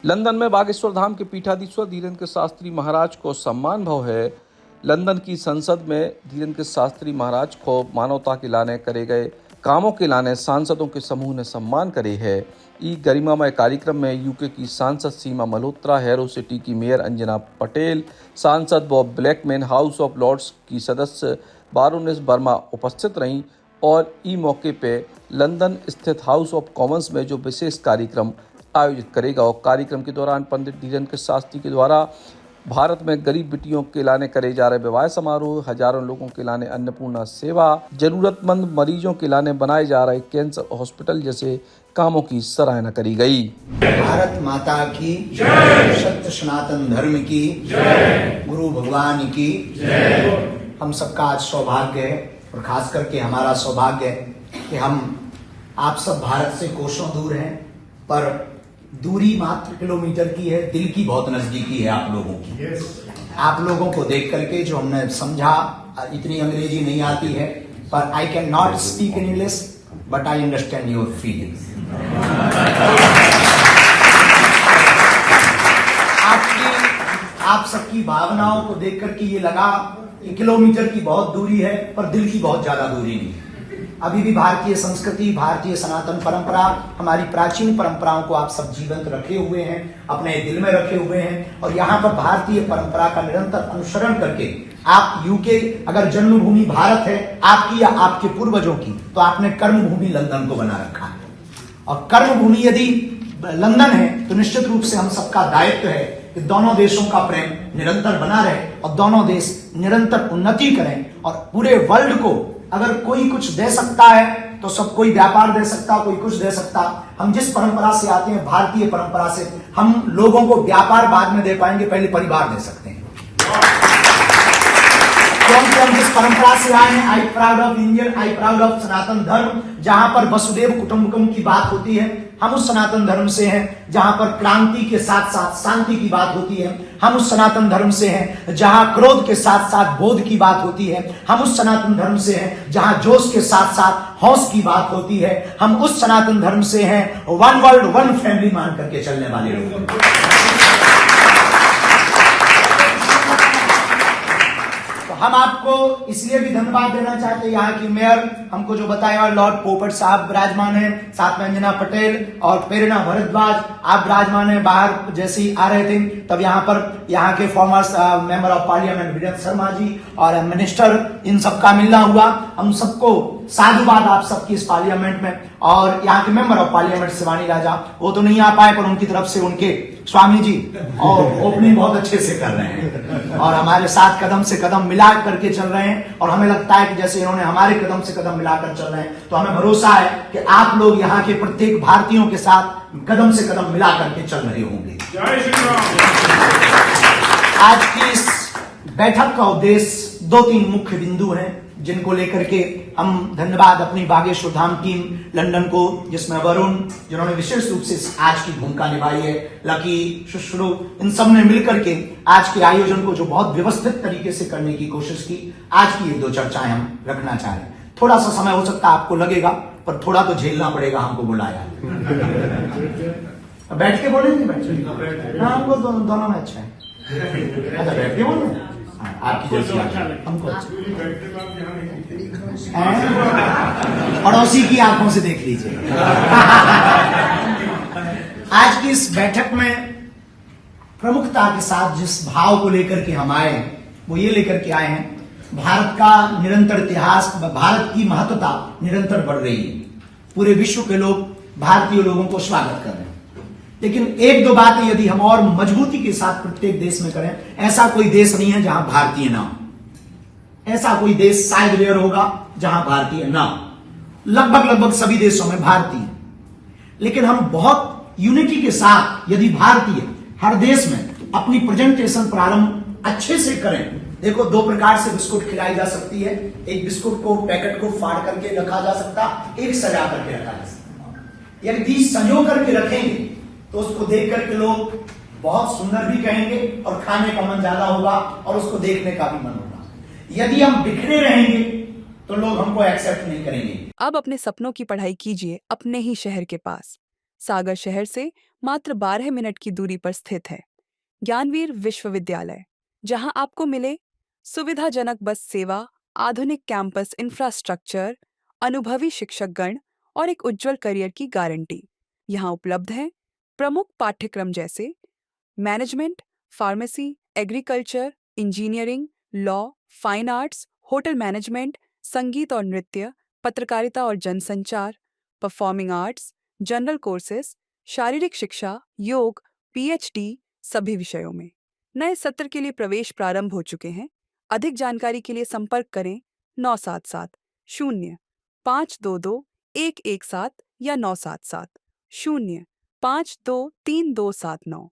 London में बागेश्वर धाम के पीठाधीश्वर धीरेन्द्र शास्त्री महाराज को सम्मान भाव है। लंदन की संसद में धीरेन्द्र शास्त्री महाराज को मानवता के लाने करे गए कामों के लाने सांसदों के समूह ने सम्मान करे है। ई गरिमामय कार्यक्रम में यूके की सांसद सीमा मल्होत्रा, हैरो सिटी की मेयर अंजना पटेल, सांसद Bob Blackman, House of Lords की सदस्य बारोनेस वर्मा उपस्थित रहीं और ई मौके पे लंदन स्थित हाउस ऑफ कॉमन्स में जो विशेष कार्यक्रम आयोजित करेगा और कार्यक्रम के दौरान पंडित धीरेन्द्र शास्त्री के द्वारा भारत में गरीब बेटियों के लाने करे जा रहे विवाह समारोह, हजारों लोगों के लाने अन्नपूर्णा सेवा, जरूरतमंद मरीजों के लाने बनाए जा रहे कैंसर हॉस्पिटल जैसे कामों की सराहना करी गई। भारत माता की जय, सत्य सनातन धर्म की जय, गुरु भगवान की जय। हम सबका आज सौभाग्य है और खास करके हमारा सौभाग्य है कि हम आप सब भारत से कोसों दूर हैं, पर दूरी मात्र किलोमीटर की है, दिल की बहुत नजदीकी है आप लोगों की। आप लोगों को देख करके जो हमने समझा, इतनी अंग्रेजी नहीं आती है, पर I can not speak in English but I understand your feelings. आप सबकी भावनाओं को देख करके ये लगा कि किलोमीटर की बहुत दूरी है पर दिल की बहुत ज्यादा दूरी नहीं है। अभी भी भारतीय संस्कृति, भारतीय सनातन परंपरा, हमारी प्राचीन परंपराओं को आप सब जीवंत रखे हुए हैं, अपने दिल में रखे हुए हैं और यहाँ पर भारतीय परंपरा का निरंतर अनुसरण करके आप यूके, अगर जन्मभूमि भारत है आपकी या आपके पूर्वजों की, तो आपने कर्मभूमि लंदन को बना रखा है। और कर्मभूमि यदि लंदन है तो निश्चित रूप से हम सबका दायित्व है कि दोनों देशों का प्रेम निरंतर बना रहे और दोनों देश निरंतर उन्नति करें। और पूरे वर्ल्ड को अगर कोई कुछ दे सकता है तो सब, कोई व्यापार दे सकता, कोई कुछ दे सकता। हम जिस परंपरा से आते हैं, भारतीय परंपरा से, हम लोगों को व्यापार बाद में दे पाएंगे, पहले परिवार दे सकते हैं। क्योंकि हम जिस परंपरा से आए हैं, I proud of Indian, I proud of Sanatan Dharma, जहां पर वसुदेव कुटुंबकम की बात होती है, हम उस सनातन धर्म से हैं जहां पर क्रांति के साथ साथ शांति की बात होती है। हम उस सनातन धर्म से हैं जहां क्रोध के साथ साथ बोध की बात होती है। हम उस सनातन धर्म से हैं जहां जोश के साथ साथ हौस की बात होती है। हम उस सनातन धर्म से हैं वन वर्ल्ड वन फैमिली मान करके चलने वाले लोग। हम आपको इसलिए भी धन्यवाद देना चाहते हैं, यहाँ की मेयर हमको जो बताया, और लॉर्ड पोपट साहब विराजमान है, साथ में अंजना पटेल और प्रेरणा भारद्वाज आप विराजमान है। बाहर जैसे ही आ रहे थे तब यहाँ पर यहाँ के former member of parliament Virendra Sharma ji और मिनिस्टर, इन सबका मिलना हुआ। हम सबको साधुवाद आप सबकी इस पार्लियामेंट में। और यहाँ के मेंबर ऑफ पार्लियामेंट शिवानी राजा, वो तो नहीं आ पाए, पर उनकी तरफ से उनके स्वामी जी और ओपनिंग बहुत अच्छे से कर रहे हैं और हमारे साथ कदम से कदम मिला करके चल रहे हैं। और हमें लगता है कि जैसे इन्होंने हमारे कदम से कदम मिलाकर चल रहे हैं, तो हमें भरोसा है कि आप लोग यहाँ के प्रत्येक भारतीयों के साथ कदम से कदम मिला करके चल रहे होंगे। जय श्री राम। आज की इस बैठक का उद्देश्य 2-3 मुख्य बिंदु हैं, जिनको लेकर के हम धन्यवाद अपनी बागेश्वर धाम टीम लंदन को, जिसमें वरुण जिन्होंने विशेष रूप से आज की भूमिका निभाई है, लकी, शुश्रू, इन सब ने मिलकर के आज के आयोजन को जो बहुत व्यवस्थित तरीके से करने की कोशिश की। आज की 1-2 चर्चाएं हम रखना चाह रहे हैं। थोड़ा सा समय हो सकता है आपको लगेगा, पर थोड़ा तो झेलना पड़ेगा, हमको बुलाया। बैठ के बोलेंगे, हाँ, हमको दोनों में अच्छा है। अच्छा, बैठ के बोलेंगे, आपकी जैसी हमको पड़ोसी की आंखों से देख लीजिए। आज की इस बैठक में प्रमुखता के साथ जिस भाव को लेकर के हम आए हैं, वो ये लेकर के आए हैं, भारत का निरंतर इतिहास, भारत की महत्वता निरंतर बढ़ रही है। पूरे विश्व के लोग भारतीय लोगों को स्वागत कर रहे हैं। लेकिन 1-2 बातें यदि हम और मजबूती के साथ प्रत्येक देश में करें, ऐसा कोई देश नहीं है जहां भारतीय ना हो। ऐसा कोई देश शायद रेयर होगा जहां भारतीय ना हो। लगभग सभी देशों में भारतीय, लेकिन हम बहुत यूनिटी के साथ यदि भारतीय हर देश में अपनी प्रेजेंटेशन प्रारंभ अच्छे से करें। देखो, 2 प्रकार से बिस्कुट खिलाई जा सकती है। एक बिस्कुट को, पैकेट को फाड़ करके रखा जा सकता, एक सजा करके रखा जा सकता। यदि संजो करके रखेंगे तो उसको देख करके लोग बहुत सुंदर भी कहेंगे और खाने का मन ज्यादा होगा और उसको देखने का भी मन होगा। यदि हम बिखरे रहेंगे तो लोग हमको एक्सेप्ट नहीं करेंगे। अब अपने सपनों की पढ़ाई कीजिए अपने ही शहर के पास। सागर शहर से मात्र 12 मिनट की दूरी पर स्थित है। ज्ञानवीर विश्वविद्यालय, जहां आपको मिले सुविधाजनक बस सेवा, आधुनिक कैंपस इंफ्रास्ट्रक्चर, अनुभवी शिक्षकगण और एक उज्जवल करियर की गारंटी। यहाँ उपलब्ध है प्रमुख पाठ्यक्रम जैसे management, pharmacy, agriculture, engineering, law, fine arts, hotel management, संगीत और नृत्य, पत्रकारिता और जनसंचार, परफॉर्मिंग आर्ट्स, जनरल कोर्सेज, शारीरिक शिक्षा, योग, पीएचडी सभी विषयों में। नए सत्र के लिए प्रवेश प्रारंभ हो चुके हैं। अधिक जानकारी के लिए संपर्क करें 977 0 522 117 या 977 0 523 279।